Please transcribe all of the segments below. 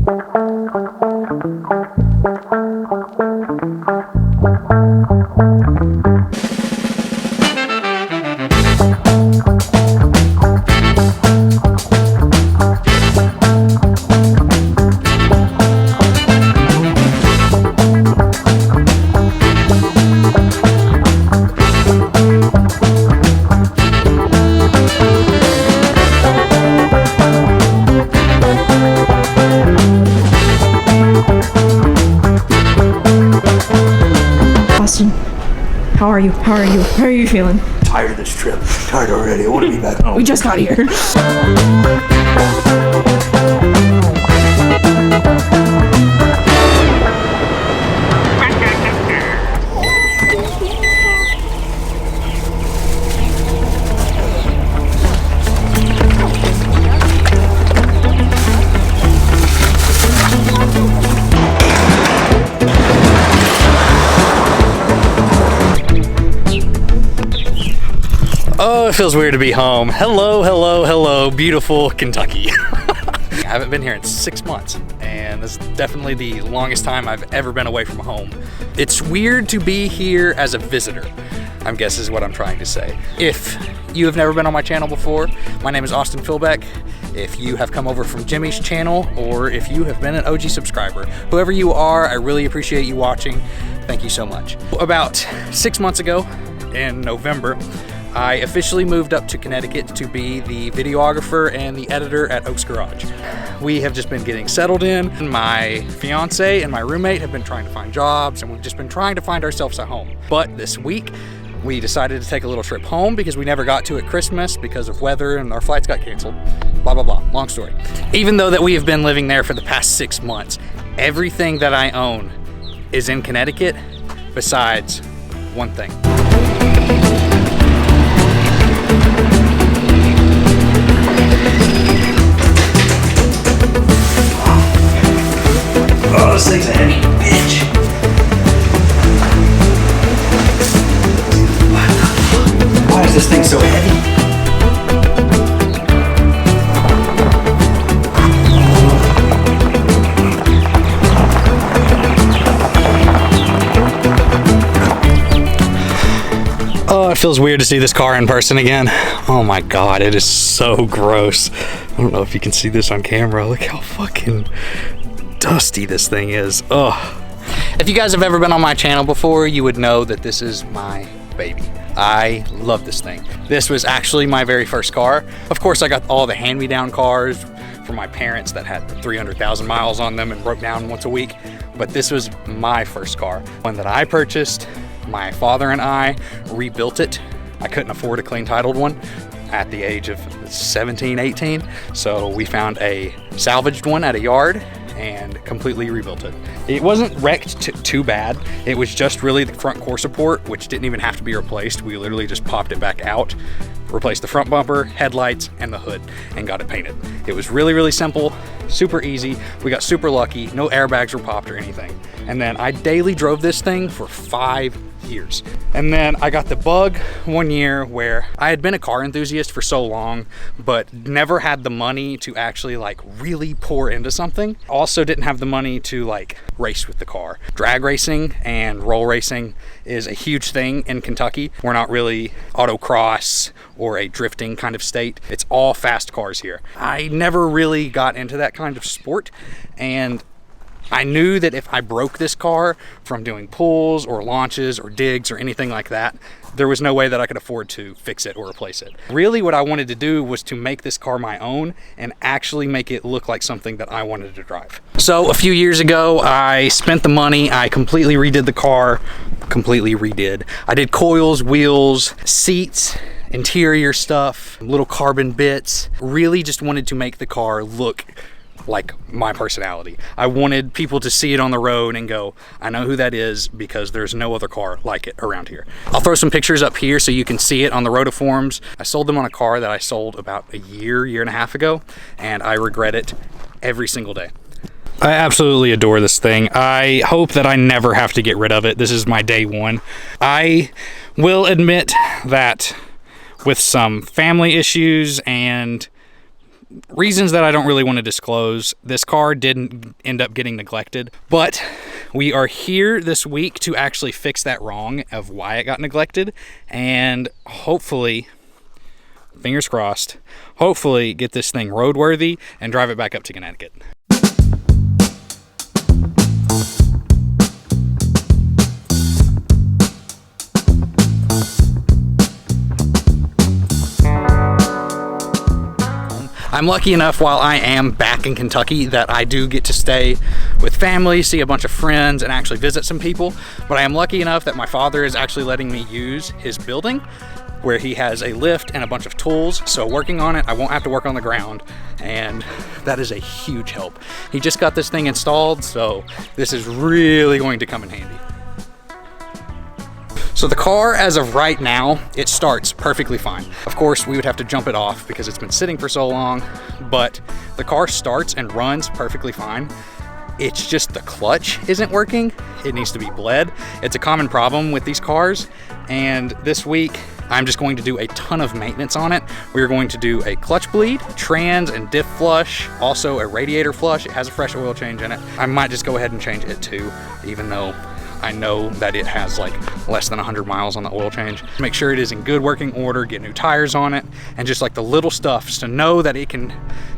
How are you? How are you? How are you feeling? Tired of this trip. Tired already. I want to be back home. We just got here. Oh, it feels weird to be home. Hello, hello, hello, beautiful Kentucky. I haven't been here in 6 months, and this is definitely the longest time I've ever been away from home. It's weird to be here as a visitor, I guess is what I'm trying to say. If you have never been on my channel before, my name is Austin Philbeck. If you have come over from Jimmy's channel, or if you have been an OG subscriber, whoever you are, I really appreciate you watching. Thank you so much. About 6 months ago, in November, I officially moved up to Connecticut to be the videographer and the editor at Oaks Garage. We have just been getting settled in. My fiance and my roommate have been trying to find jobs, and we've just been trying to find ourselves a home. But this week, we decided to take a little trip home because we never got to at Christmas because of weather and our flights got canceled. Blah, blah, blah. Long story. Even though that we have been living there for the past 6 months, everything that I own is in Connecticut besides one thing. Oh, this thing's a heavy bitch. What the fuck? Why is this thing so heavy? Oh, it feels weird to see this car in person again. Oh my God, it is so gross. I don't know if you can see this on camera. Look how fucking dusty this thing is. Ugh. If you guys have ever been on my channel before, you would know that this is my baby. I love this thing. This was actually my very first car. Of course, I got all the hand-me-down cars from my parents that had 300,000 miles on them and broke down once a week. But this was my first car, one that I purchased. My father and I rebuilt it. I couldn't afford a clean titled one at the age of 17, 18. So we found a salvaged one at a yard and completely rebuilt it. It wasn't wrecked too bad. It was just really the front core support, which didn't even have to be replaced. We literally just popped it back out, replaced the front bumper, headlights, and the hood, and got it painted. It was really, really simple, super easy. We got super lucky. No airbags were popped or anything. And then I daily drove this thing for 5 years. And then I got the bug one year where I had been a car enthusiast for so long, but never had the money to actually like really pour into something. Also didn't have the money to like race with the car. Drag racing and roll racing is a huge thing in Kentucky. We're not really autocross or a drifting kind of state. It's all fast cars here. I never really got into that kind of sport, and I knew that if I broke this car from doing pulls or launches or digs or anything like that, there was no way that I could afford to fix it or replace it. Really what I wanted to do was to make this car my own and actually make it look like something that I wanted to drive. So a few years ago, I spent the money, I completely redid the car, I did coils, wheels, seats, interior stuff, little carbon bits. Really just wanted to make the car look like my personality. I wanted people to see it on the road and go, I know who that is because there's no other car like it around here. I'll throw some pictures up here so you can see it on the Rotiforms. I sold them on a car that I sold about a year and a half ago, and I regret it every single day. I absolutely adore this thing. I hope that I never have to get rid of it. This is my day one. I will admit that with some family issues and reasons that I don't really want to disclose, this car didn't end up getting neglected, but we are here this week to actually fix that wrong of why it got neglected, and hopefully, fingers crossed, hopefully get this thing roadworthy and drive it back up to Connecticut. I'm lucky enough while I am back in Kentucky that I do get to stay with family, see a bunch of friends, and actually visit some people. But I am lucky enough that my father is actually letting me use his building where he has a lift and a bunch of tools. So working on it, I won't have to work on the ground, and that is a huge help. He just got this thing installed, so this is really going to come in handy. So the car, as of right now, it starts perfectly fine. Of course, we would have to jump it off because it's been sitting for so long, but the car starts and runs perfectly fine. It's just the clutch isn't working. It needs to be bled. It's a common problem with these cars, and this week, I'm just going to do a ton of maintenance on it. We're going to do a clutch bleed, trans and diff flush, also a radiator flush. It has a fresh oil change in it. I might just go ahead and change it too, even though I know that it has like less than 100 miles on the oil change. Make sure it is in good working order, get new tires on it, and just like the little stuff just to know that it can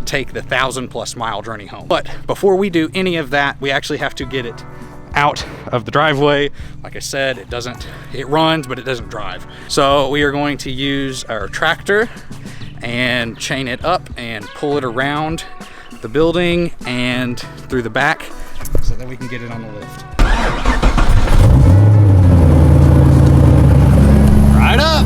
take the 1,000+ mile journey home. But before we do any of that, we actually have to get it out of the driveway. Like I said, it runs, but it doesn't drive. So we are going to use our tractor and chain it up and pull it around the building and through the back so that we can get it on the lift. Right up.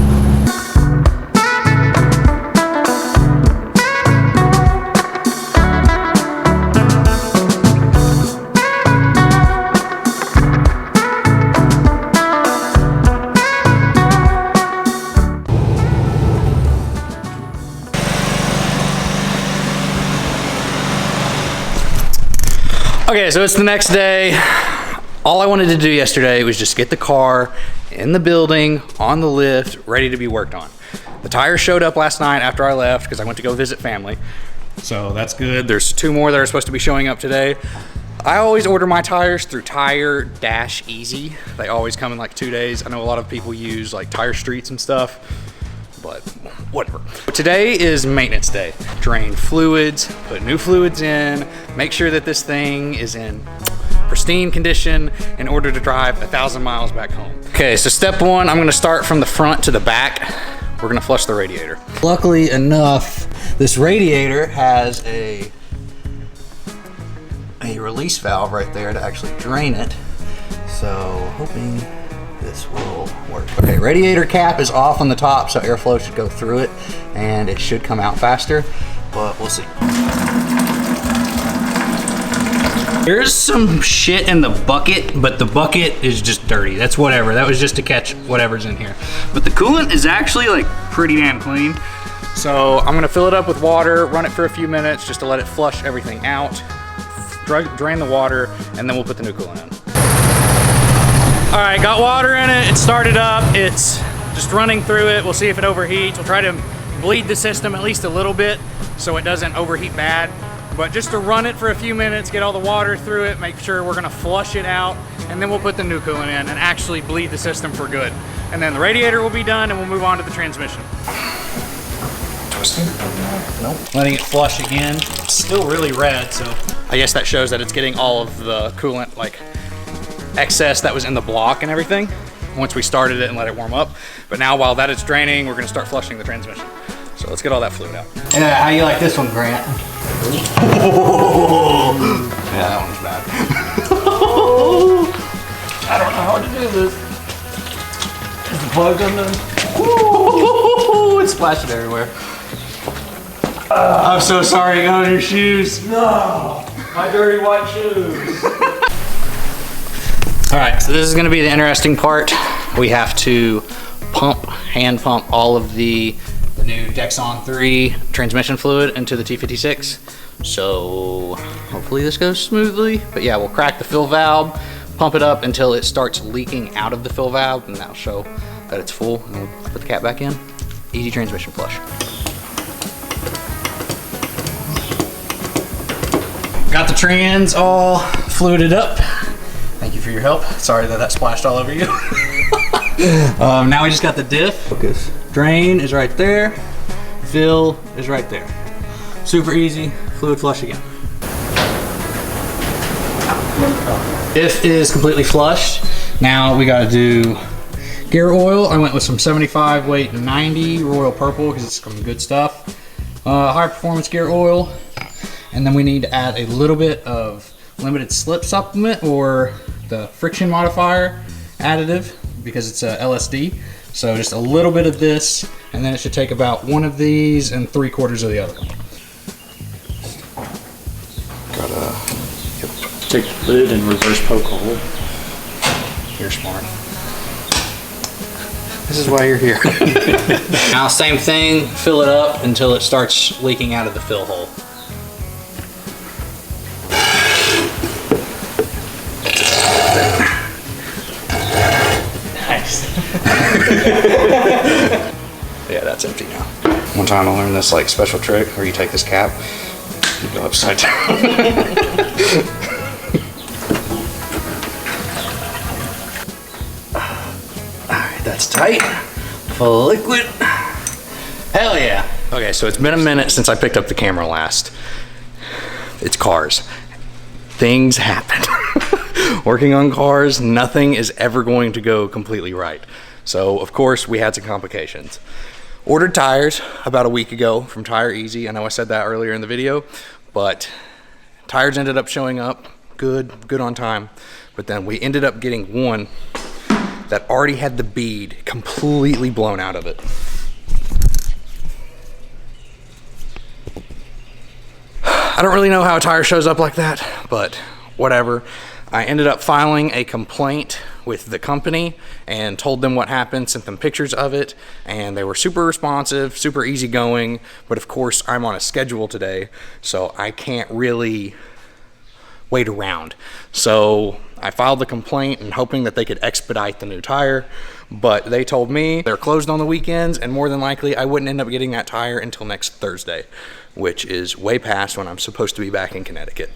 Okay, so it's the next day. All I wanted to do yesterday was just get the car in the building, on the lift, ready to be worked on. The tires showed up last night after I left because I went to go visit family. So that's good. There's 2 more that are supposed to be showing up today. I always order my tires through Tire-Easy. They always come in like 2 days. I know a lot of people use like Tire Streets and stuff, but whatever. Today is maintenance day. Drain fluids, put new fluids in, make sure that this thing is in pristine condition in order to drive 1,000 miles back home. Okay, so step 1, I'm gonna start from the front to the back. We're gonna flush the radiator. Luckily enough, this radiator has a release valve right there to actually drain it. So hoping this will work. Okay, radiator cap is off on the top, so airflow should go through it and it should come out faster, but we'll see. There's some shit in the bucket, but the bucket is just dirty. That's whatever. That was just to catch whatever's in here. But the coolant is actually like pretty damn clean. So I'm gonna fill it up with water, run it for a few minutes just to let it flush everything out, drain the water, and then we'll put the new coolant in. All right, got water in it. It started up. It's just running through it. We'll see if it overheats. We'll try to bleed the system at least a little bit so it doesn't overheat bad. But just to run it for a few minutes, get all the water through it, make sure we're gonna flush it out, and then we'll put the new coolant in and actually bleed the system for good. And then the radiator will be done and we'll move on to the transmission. Twisting? Nope. Letting it flush again. It's still really red, so I guess that shows that it's getting all of the coolant, like excess that was in the block and everything, once we started it and let it warm up. But now while that is draining, we're gonna start flushing the transmission. So let's get all that fluid out. Yeah, how you like this one, Grant? Yeah, that one was bad. I don't know how to do this. Is the plug on the... It's splashing everywhere. I'm so sorry, you got on your shoes. No, my dirty white shoes. All right, so this is gonna be the interesting part. We have to hand pump all of the new Dexon 3 transmission fluid into the T56. So hopefully this goes smoothly. But yeah, we'll crack the fill valve, pump it up until it starts leaking out of the fill valve, and that'll show that it's full. And we'll put the cap back in. Easy transmission flush. Got the trans all fluided up. Thank you for your help. Sorry that splashed all over you. Now we just got the diff. Focus. Drain is right there. Fill is right there. Super easy. Fluid flush again. Diff is completely flushed. Now we gotta do gear oil. I went with some 75 weight 90 Royal Purple because it's some good stuff. High performance gear oil. And then we need to add a little bit of limited slip supplement or the friction modifier additive because it's a LSD. So just a little bit of this, and then it should take about one of these and 3/4 of the other one. Take the lid and reverse poke a hole. You're smart. This is why you're here. Now same thing, fill it up until it starts leaking out of the fill hole. Nice. Yeah, that's empty now. One time I learned this like special trick where you take this cap, you go upside down. Alright, that's tight. Full of liquid. Hell yeah. Okay, so it's been a minute since I picked up the camera last. It's cars. Things happen. Working on cars, nothing is ever going to go completely right. So of course we had some complications. Ordered tires about a week ago from Tire Easy. I know I said that earlier in the video, but tires ended up showing up good on time. But then we ended up getting one that already had the bead completely blown out of it. I don't really know how a tire shows up like that, but whatever. I ended up filing a complaint with the company and told them what happened, sent them pictures of it, and they were super responsive, super easygoing. But of course, I'm on a schedule today, so I can't really wait around. So I filed the complaint and hoping that they could expedite the new tire, but they told me they're closed on the weekends and more than likely I wouldn't end up getting that tire until next Thursday, which is way past when I'm supposed to be back in Connecticut.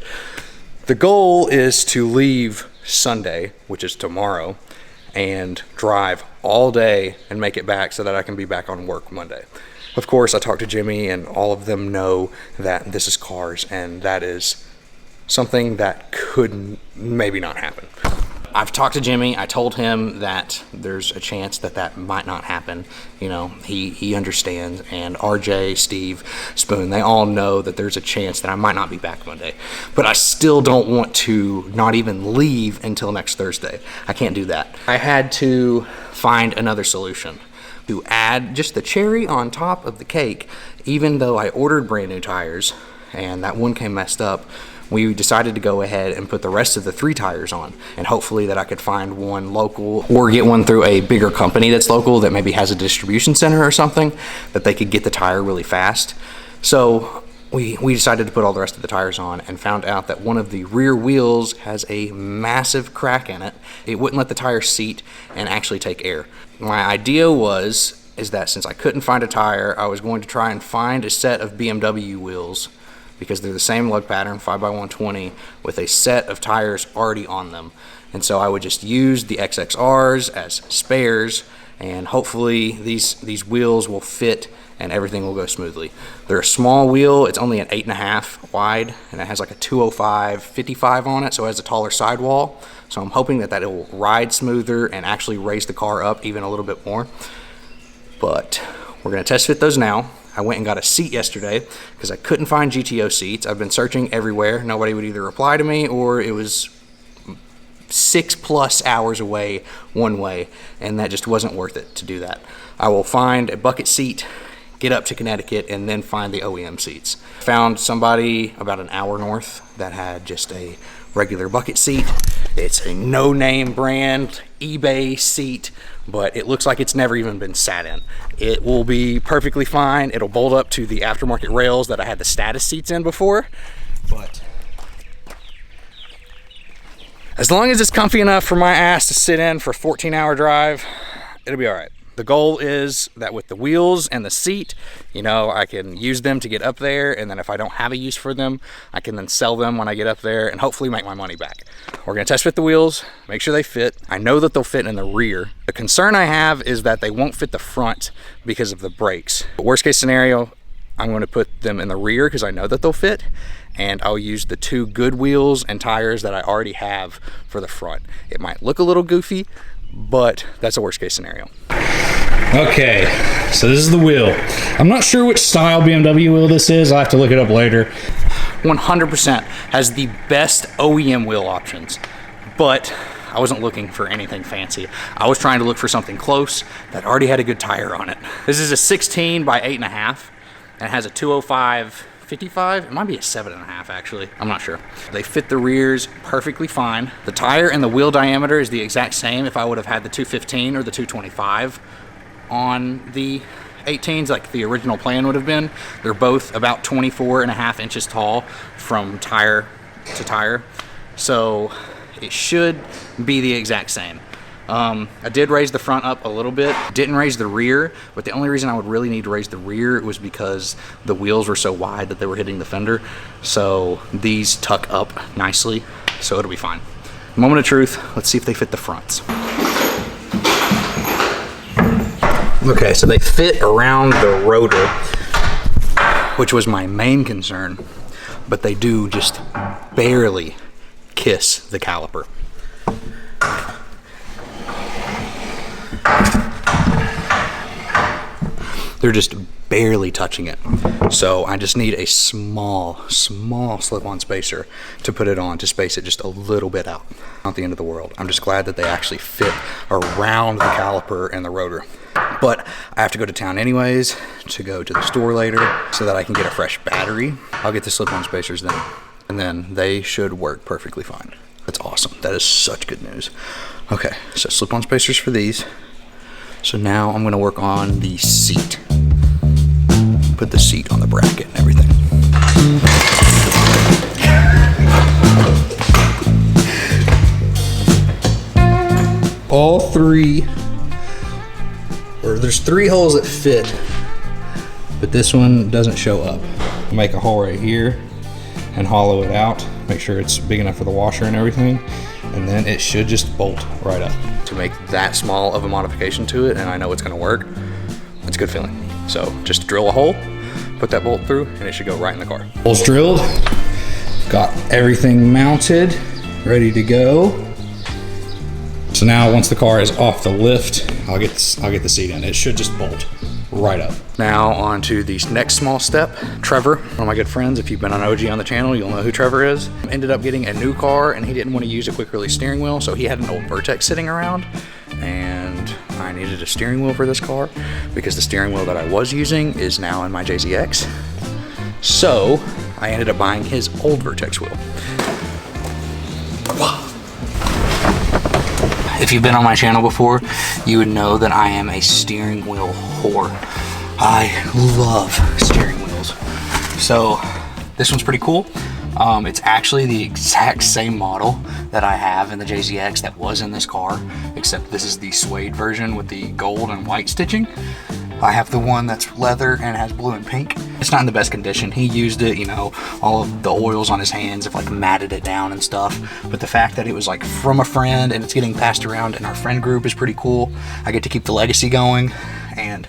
The goal is to leave Sunday, which is tomorrow, and drive all day and make it back so that I can be back on work Monday. Of course, I talked to Jimmy and all of them know that this is cars and that is something that could maybe not happen. I've talked to Jimmy. I told him that there's a chance that that might not happen. You know, he understands, and RJ, Steve, Spoon, they all know that there's a chance that I might not be back Monday. But I still don't want to not even leave until next Thursday. I can't do that. I had to find another solution to add just the cherry on top of the cake. Even though I ordered brand new tires and that one came messed up, we decided to go ahead and put the rest of the 3 tires on, and hopefully that I could find one local or get one through a bigger company that's local that maybe has a distribution center or something that they could get the tire really fast. So we decided to put all the rest of the tires on and found out that one of the rear wheels has a massive crack in it. It wouldn't let the tire seat and actually take air. My idea is that since I couldn't find a tire, I was going to try and find a set of BMW wheels because they're the same lug pattern, 5x120, with a set of tires already on them. And so I would just use the XXRs as spares, and hopefully these wheels will fit and everything will go smoothly. They're a small wheel, it's only an 8.5 wide, and it has like a 205/55 on it, so it has a taller sidewall. So I'm hoping that it will ride smoother and actually raise the car up even a little bit more. But we're gonna test fit those now. I went and got a seat yesterday because I couldn't find GTO seats. I've been searching everywhere. Nobody would either reply to me or it was 6+ hours away one way, and that just wasn't worth it to do that. I will find a bucket seat, get up to Connecticut, and then find the OEM seats. Found somebody about an hour north that had just a regular bucket seat. It's a no-name brand eBay seat, but it looks like it's never even been sat in. It will be perfectly fine. It'll bolt up to the aftermarket rails that I had the status seats in before, but as long as it's comfy enough for my ass to sit in for a 14-hour drive, it'll be all right. The goal is that with the wheels and the seat, you know, I can use them to get up there, and then if I don't have a use for them, I can then sell them when I get up there and hopefully make my money back. We're gonna test fit the wheels, make sure they fit. I know that they'll fit in the rear. The concern I have is that they won't fit the front because of the brakes. But worst case scenario, I'm gonna put them in the rear because I know that they'll fit, and I'll use the 2 good wheels and tires that I already have for the front. It might look a little goofy, but that's a worst case scenario. Okay, so this is the wheel. I'm not sure which style BMW wheel this is. I'll have to look it up later. 100% has the best OEM wheel options, but I wasn't looking for anything fancy. I was trying to look for something close that already had a good tire on it. This is a 16 by 8.5, and it has a 205 55. It might be a 7.5 actually. I'm not sure. They fit the rears perfectly fine. The tire and the wheel diameter is the exact same if I would have had the 215 or the 225 on the 18s like the original plan would have been. They're both about 24.5 inches tall from tire to tire. So it should be the exact same. I did raise the front up a little bit, didn't raise the rear, but the only reason I would really need to raise the rear was because the wheels were so wide that they were hitting the fender. So these tuck up nicely, so it'll be fine. Moment of truth, let's see if they fit the fronts. Okay, so they fit around the rotor, which was my main concern, but they do just barely kiss the caliper. They're just barely touching it. So I just need a small slip-on spacer to put it on to space it just a little bit out. Not the end of the world. I'm just glad that they actually fit around the caliper and the rotor. But I have to go to town anyways to go to the store later so that I can get a fresh battery. I'll get the slip-on spacers then, and then they should work perfectly fine. That's awesome. That is such good news. Okay, so slip-on spacers for these. So now I'm gonna work on the seat. Put the seat on the bracket and everything. All 3, or there's 3 holes that fit, but this one doesn't show up. Make a hole right here and hollow it out. Make sure it's big enough for the washer and everything. And then it should just bolt right up. To make that small of a modification to it, and I know it's gonna work, it's a good feeling. So just drill a hole, put that bolt through, and it should go right in the car. Holes drilled, got everything mounted, ready to go. So now once the car is off the lift, I'll get the seat in. It should just bolt right up. Now on to the next small step. Trevor, one of my good friends, if you've been on OG on the channel, you'll know who Trevor is. Ended up getting a new car and he didn't want to use a quick release steering wheel, so he had an old Vertex sitting around, and I needed a steering wheel for this car because the steering wheel that I was using is now in my JZX. So I ended up buying his old Vertex wheel. If you've been on my channel before, you would know that I am a steering wheel whore. I love steering wheels. So this one's pretty cool. It's actually the exact same model that I have in the JZX that was in this car, except this is the suede version with the gold and white stitching. I have the one that's leather and has blue and pink. It's not in the best condition. He used it, you know, all of the oils on his hands have like matted it down and stuff. But the fact that it was like from a friend and it's getting passed around in our friend group is pretty cool. I get to keep the legacy going, and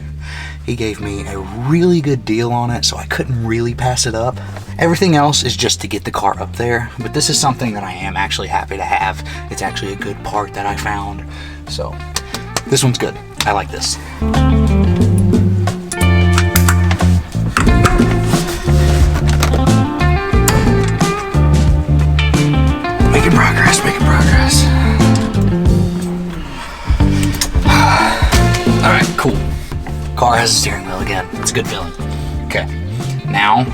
he gave me a really good deal on it, so I couldn't really pass it up. Everything else is just to get the car up there, but this is something that I am actually happy to have. It's actually a good part that I found. So this one's good. I like this. Making progress, making progress. All right, cool. Car has a steering wheel again. It's a good feeling. Okay, now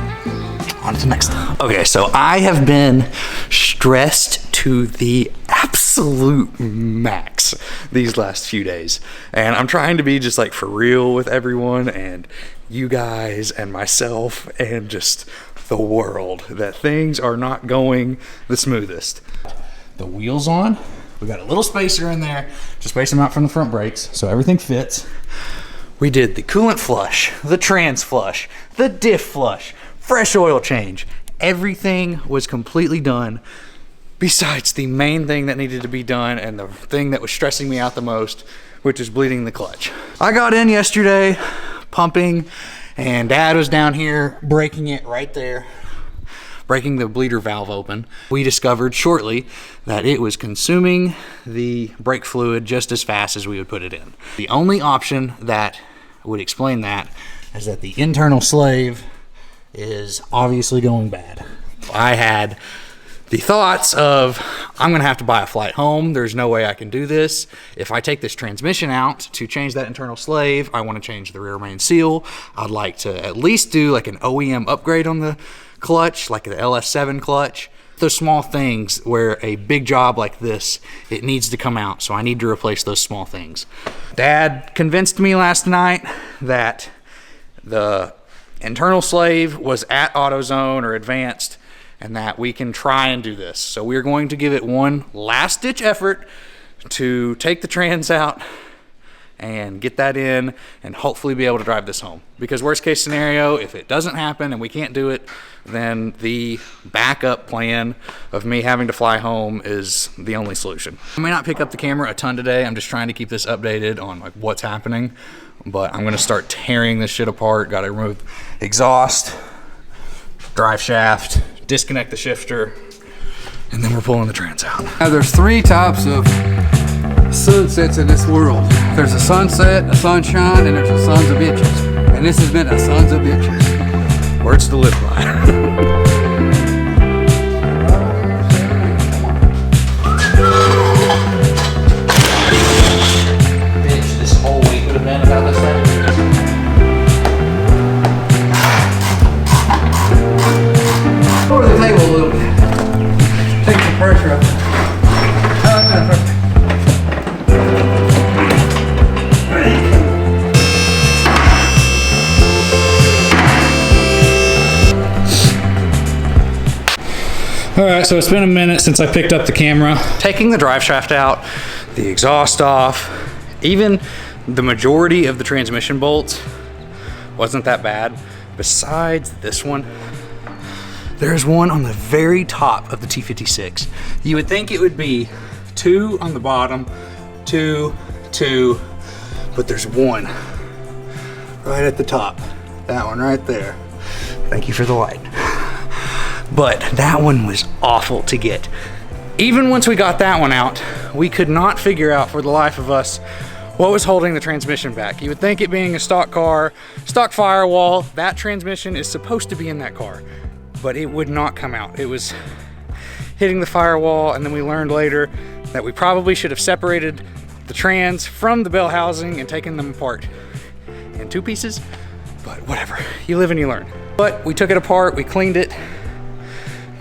on to the next step. Okay, so I have been stressed to the absolute max these last few days, and I'm trying to be just like for real with everyone and you guys and myself and just the world, that things are not going the smoothest. The wheels on, We got a little spacer in there to space them out from the front brakes so everything fits. We did the coolant flush, the trans flush, the diff flush, fresh oil change. Everything was completely done besides the main thing that needed to be done and the thing that was stressing me out the most, which is bleeding the clutch. I got in yesterday pumping, and Dad was down here breaking it right there, breaking the bleeder valve open. We discovered shortly that it was consuming the brake fluid just as fast as we would put it in. The only option that would explain that is that the internal slave is obviously going bad. I had the thoughts of, I'm gonna have to buy a flight home. There's no way I can do this. If I take this transmission out to change that internal slave, I wanna change the rear main seal. I'd like to at least do like an OEM upgrade on the clutch, like the LS7 clutch. Those small things where a big job like this, it needs to come out. So I need to replace those small things. Dad convinced me last night that the internal slave was at AutoZone or Advanced, and that we can try and do this. So we're going to give it one last ditch effort to take the trans out and get that in and hopefully be able to drive this home. Because worst case scenario, if it doesn't happen and we can't do it, then the backup plan of me having to fly home is the only solution. I may not pick up the camera a ton today. I'm just trying to keep this updated on like what's happening, but I'm gonna start tearing this shit apart. Gotta remove exhaust, drive shaft, disconnect the shifter, and then we're pulling the trans out. Now there's three types of sunsets in this world. There's a sunset, a sunshine, and there's a sons of bitches. And this has been a sons of bitches. Words to live by. Bitch, this whole week would have been about this thing. Lower the table a little bit. Take the pressure up. All right, so it's been a minute since I picked up the camera. Taking the drive shaft out, the exhaust off, even the majority of the transmission bolts wasn't that bad. Besides this one, there's one on the very top of the T56. You would think it would be two on the bottom, two, but there's one right at the top. That one right there. Thank you for the light. But that one was awful to get. Even once we got that one out, we could not figure out for the life of us what was holding the transmission back. You would think it being a stock car, stock Firewall, that transmission is supposed to be in that car, but it would not come out. It was hitting the Firewall, and then we learned later that we probably should have separated the trans from the bell housing and taken them apart in two pieces, but whatever, you live and you learn. But we took it apart, we cleaned it,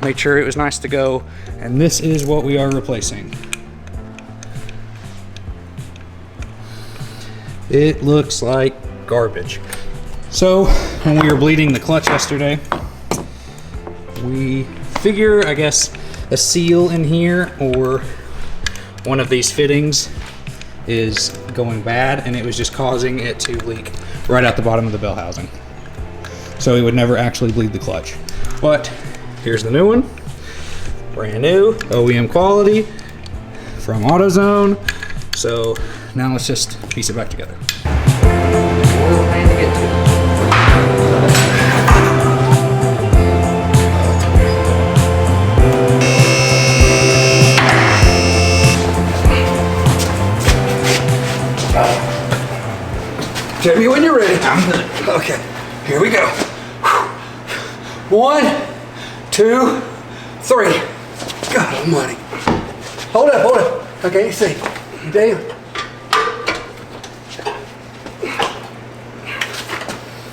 made sure it was nice to go, and this is what we are replacing. It looks like garbage. So when we were bleeding the clutch yesterday, we figure, I guess, a seal in here or one of these fittings is going bad, and it was just causing it to leak right out the bottom of the bell housing. So it would never actually bleed the clutch. But here's the new one, brand new, OEM quality from AutoZone. So now let's just piece it back together. Tell me when you're ready. I'm good. Okay, here we go. 1, 2, 3. God almighty. Hold up. Okay, see. Damn.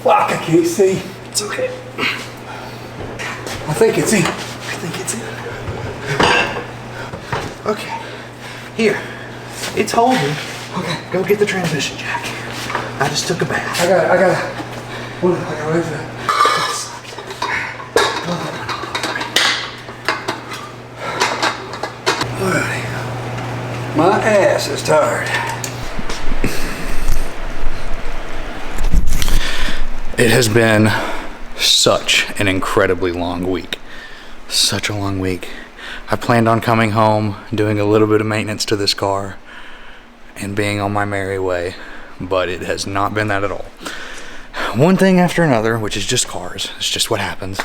Fuck, I can't see. It's okay. I think it's in. Okay. Here. It's holding. Okay, go get the transmission jack. I just took a bath. I got it. Where's that? My ass is tired. It has been such an incredibly long week. Such a long week. I planned on coming home, doing a little bit of maintenance to this car, and being on my merry way, but it has not been that at all. One thing after another, which is just cars. It's just what happens.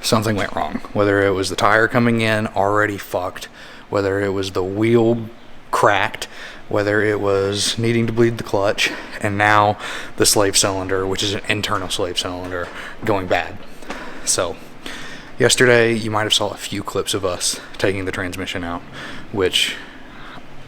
Something went wrong. Whether it was the tire coming in already fucked, whether it was the wheel cracked, whether it was needing to bleed the clutch, and now the slave cylinder, which is an internal slave cylinder, going bad. So yesterday you might have saw a few clips of us taking the transmission out, which,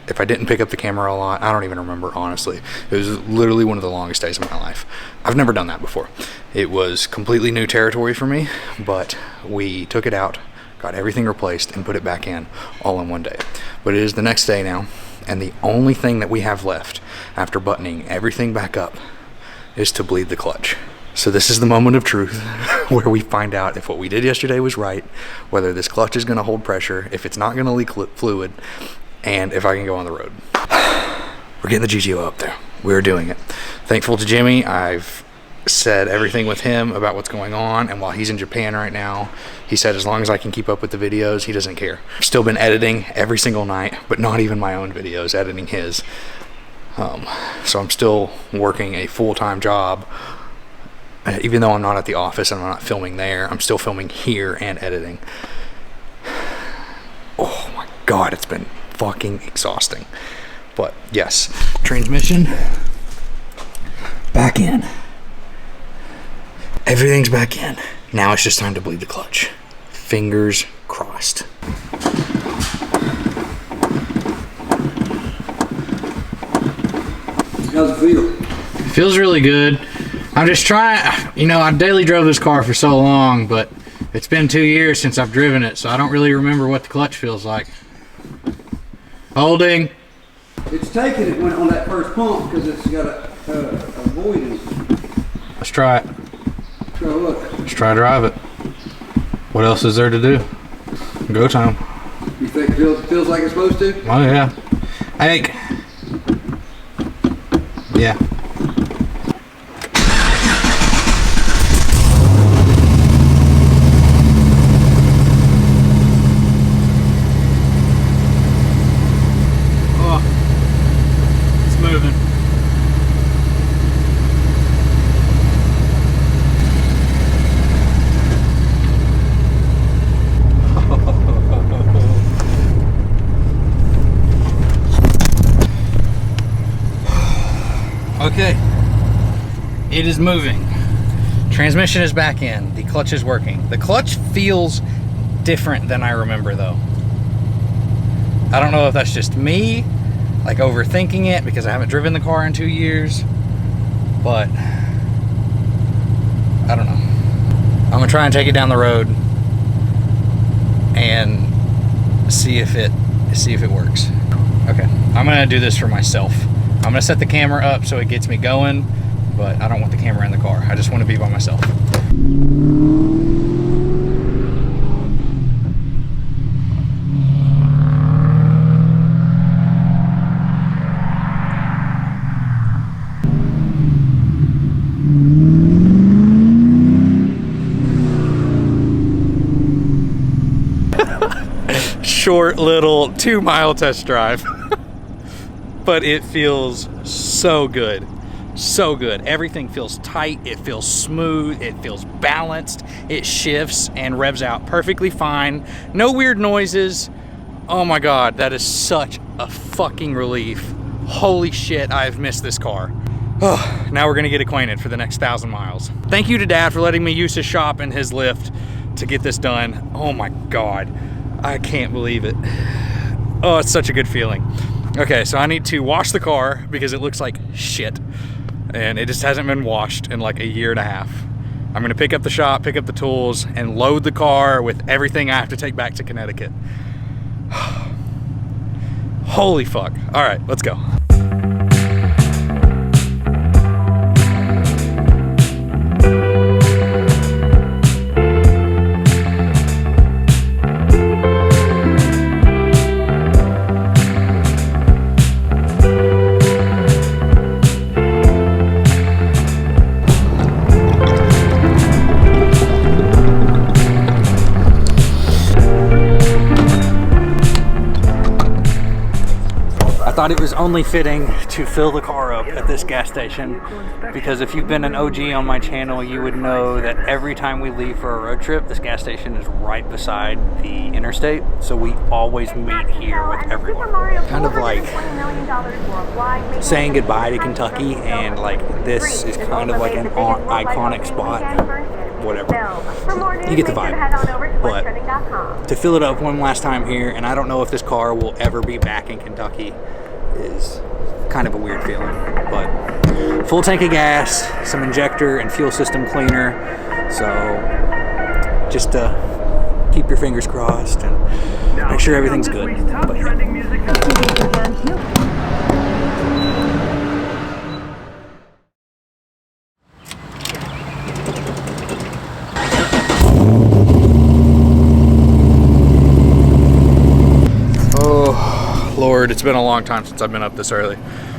if I didn't pick up the camera a lot, I don't even remember, honestly. It was literally one of the longest days of my life. I've never done that before. It was completely new territory for me, but we took it out, got everything replaced, and put it back in all in one day. But it is the next day now, and the only thing that we have left after buttoning everything back up is to bleed the clutch. So this is the moment of truth where we find out if what we did yesterday was right, whether this clutch is going to hold pressure, if it's not going to leak fluid, and if I can go on the road. We're getting the GTO up there. We're doing it. Thankful to Jimmy. I've said everything with him about what's going on, and while he's in Japan right now, he said as long as I can keep up with the videos, he doesn't care. I've still been editing every single night, but not even my own videos, editing his. So I'm still working a full-time job. Even though I'm not at the office and I'm not filming there, I'm still filming here and editing. Oh my God, it's been fucking exhausting. But yes, transmission back in. Everything's back in. Now it's just time to bleed the clutch. Fingers crossed. How's it feel? It feels really good. I'm just trying, you know, I daily drove this car for so long, but it's been 2 years since I've driven it, so I don't really remember what the clutch feels like. Holding. It's taking it when on that first pump because it's got a void in it. Let's try it. So look. Let's try to drive it. What else is there to do? Go time. You think it feels like it's supposed to? Oh yeah. I think. Yeah. Okay, it is moving. Transmission is back in. The clutch is working. The clutch feels different than I remember though. I don't know if that's just me, like overthinking it because I haven't driven the car in 2 years, but I don't know. I'm gonna try and take it down the road and see if it works. Okay, I'm gonna do this for myself. I'm gonna set the camera up so it gets me going, but I don't want the camera in the car. I just want to be by myself. Short little 2-mile test drive. But it feels so good. So good. Everything feels tight, it feels smooth, it feels balanced, it shifts and revs out perfectly fine. No weird noises. Oh my God, that is such a fucking relief. Holy shit, I've missed this car. Oh, now we're gonna get acquainted for the next 1,000 miles. Thank you to Dad for letting me use his shop and his lift to get this done. Oh my God, I can't believe it. Oh, it's such a good feeling. Okay, so I need to wash the car because it looks like shit. And it just hasn't been washed in like 1.5 years. I'm gonna pick up the shop, pick up the tools, and load the car with everything I have to take back to Connecticut. Holy fuck. All right, let's go. thought it was only fitting to fill the car up at this gas station, because if you've been an OG on my channel, you would know that every time we leave for a road trip, this gas station is right beside the interstate, so we always meet here with everyone. Kind of like saying goodbye to Kentucky, and like this is kind of like an iconic spot. Whatever. You get the vibe. But to fill it up one last time here, and I don't know if this car will ever be back in Kentucky, is kind of a weird feeling. But full tank of gas, some injector and fuel system cleaner. So just keep your fingers crossed and make sure everything's good. But, yeah. Lord, it's been a long time since I've been up this early.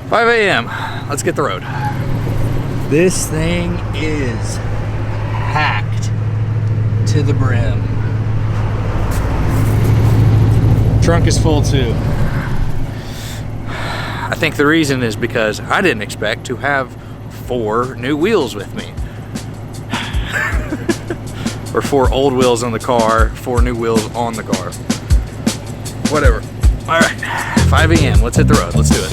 5 a.m. Let's get the road. This thing is packed to the brim. Trunk is full too. I think the reason is because I didn't expect to have 4 new wheels with me. Or 4 old wheels on the car, 4 new wheels on the car. Whatever. All right, 5 a.m. Let's hit the road. Let's do it.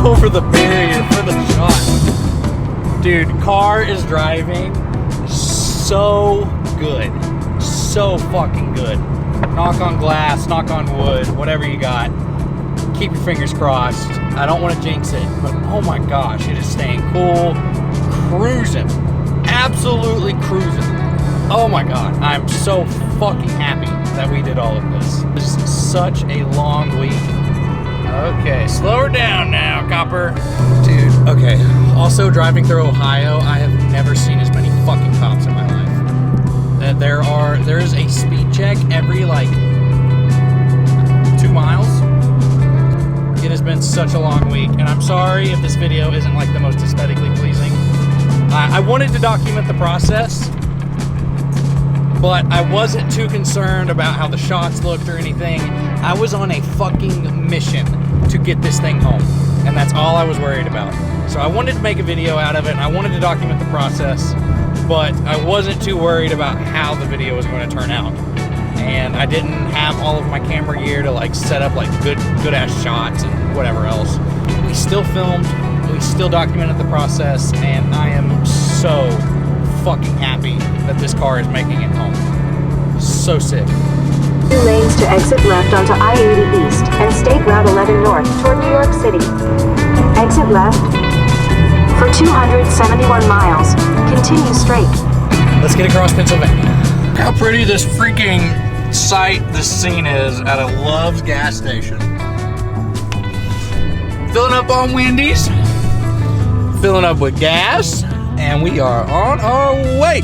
Over the barrier for the shot. Dude, car is driving so good. So fucking good. Knock on glass, knock on wood, whatever you got. Keep your fingers crossed. I don't want to jinx it, but oh my gosh, it is staying cool. Cruising. Absolutely cruising. Oh my god, I'm so fucking happy that we did all of this. This is such a long week. Okay, slow her down now, copper. Dude, okay. Also, driving through Ohio, I have never seen as many fucking cops in my life. There is a speed check every, like, 2 miles. It has been such a long week, and I'm sorry if this video isn't, like, the most aesthetically pleasing. I wanted to document the process, but I wasn't too concerned about how the shots looked or anything. I was on a fucking mission to get this thing home, and that's all I was worried about. So I wanted to make a video out of it, and I wanted to document the process, but I wasn't too worried about how the video was going to turn out. And I didn't have all of my camera gear to like set up like good ass shots and whatever else. We still filmed, we still documented the process, and I am so fucking happy that this car is making it home. So sick. 2 lanes to exit left onto I-80 East and State Route 11 North toward New York City. Exit left for 271 miles. Continue straight. Let's get across Pennsylvania. How pretty this freaking sight, this scene is at a Love's gas station. Filling up on Wendy's, filling up with gas, and we are on our way.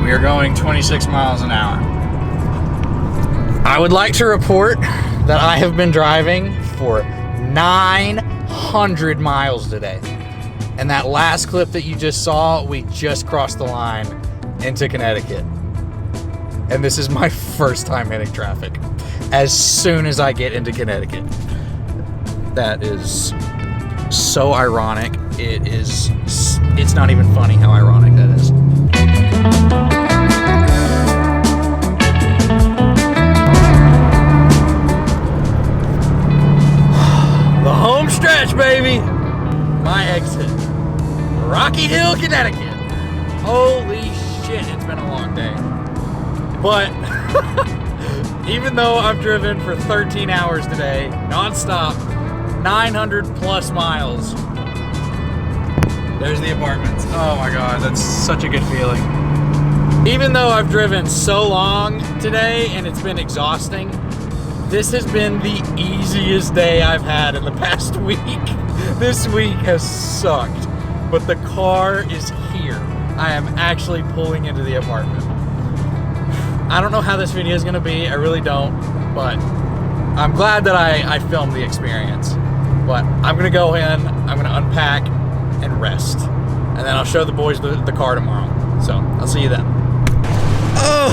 We are going 26 miles an hour. I would like to report that I have been driving for 900 miles today. And that last clip that you just saw, we just crossed the line into Connecticut. And this is my first time hitting traffic as soon as I get into Connecticut. That is so ironic. It's not even funny how ironic that is. The home stretch, baby. My exit. Rocky Hill, Connecticut. Holy shit, it's been a long day. But even though I've driven for 13 hours today, non-stop, 900 plus miles, there's the apartments. Oh my God, that's such a good feeling. Even though I've driven so long today and it's been exhausting, this has been the easiest day I've had in the past week. This week has sucked, but the car is here. I am actually pulling into the apartment. I don't know how this video is gonna be, I really don't, but I'm glad that I filmed the experience. But I'm gonna go in, I'm gonna unpack and rest. And then I'll show the boys the car tomorrow. So, I'll see you then. Oh!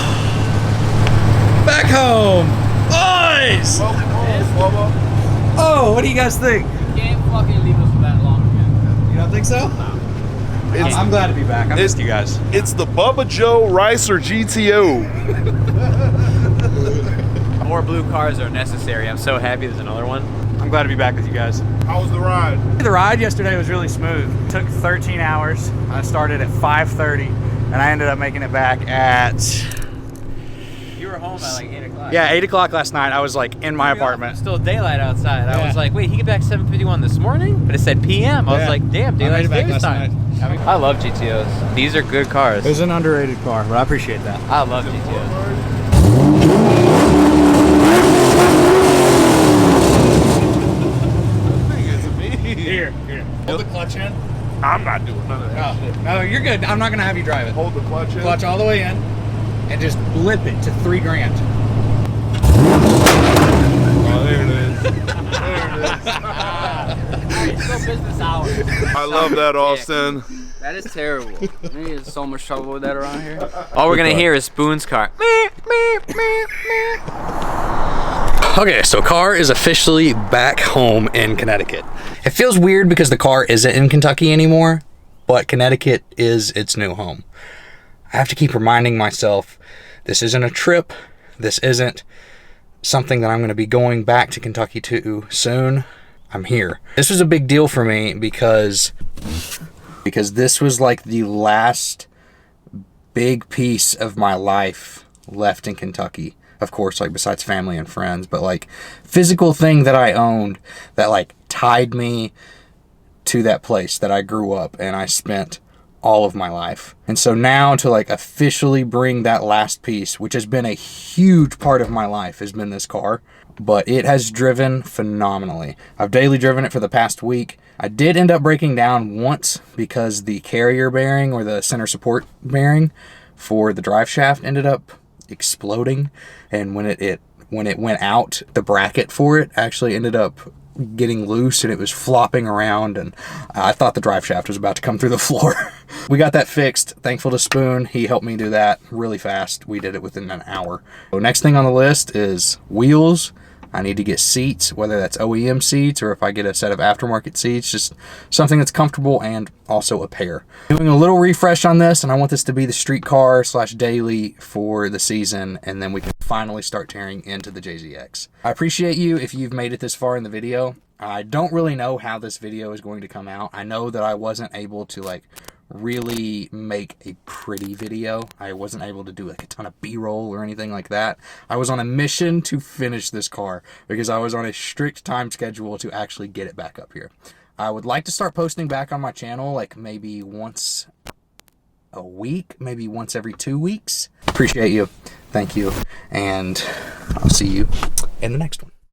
Back home! Boys! Oh, what do you guys think? Can't fucking leave us for that long again. You don't think so? I'm glad to be back. I missed you guys. It's the Bubba Joe Ricer GTO. More blue cars are necessary. I'm so happy there's another one. I'm glad to be back with you guys. How was the ride? The ride yesterday was really smooth. It took 13 hours. I started at 5:30 and I ended up making it back at... You were home at like 8 o'clock. Yeah, 8 o'clock last night. I was like in my apartment. It's still daylight outside. Yeah. I was like, wait, he get back 7:51 this morning? But it said PM. I was Yeah. like, damn, I made daylight it back savings last time. I love GTOs. These are good cars. It was an underrated car, but I appreciate that. I love GTOs. Here. Hold the clutch in. I'm not doing none of that. No, you're good. I'm not gonna have you drive it. Hold the clutch in. Clutch all the way in and just blip it to $3 grand. Oh, there it is. Still business hours. I love that, Austin. That is terrible. There's so much trouble with that around here. All we're gonna hear is Spoon's car. Okay, so car is officially back home in Connecticut. It feels weird because the car isn't in Kentucky anymore, but Connecticut is its new home. I have to keep reminding myself, this isn't a trip. This isn't something that I'm going to be going back to Kentucky to soon. I'm here. This was a big deal for me because this was like the last big piece of my life left in Kentucky. Of course, like besides family and friends, but like physical thing that I owned that like tied me to that place that I grew up and I spent all of my life. And so now to like officially bring that last piece, which has been a huge part of my life, has been this car, but it has driven phenomenally. I've daily driven it for the past week. I did end up breaking down once because the carrier bearing or the center support bearing for the drive shaft ended up exploding, and when it went out, the bracket for it actually ended up getting loose and it was flopping around, and I thought the drive shaft was about to come through the floor. We got that fixed. Thankful to Spoon. He helped me do that really fast. We did it within an hour. So next thing on the list is wheels. I need to get seats, whether that's OEM seats or if I get a set of aftermarket seats, just something that's comfortable and also a pair. Doing a little refresh on this, and I want this to be the street car / daily for the season, and then we can finally start tearing into the JZX. I appreciate you if you've made it this far in the video. I don't really know how this video is going to come out. I know that I wasn't able to like really make a pretty video. I wasn't able to do like a ton of B-roll or anything like that. I was on a mission to finish this car because I was on a strict time schedule to actually get it back up here. I would like to start posting back on my channel like maybe once a week, maybe once every 2 weeks. Appreciate you. Thank you. And I'll see you in the next one.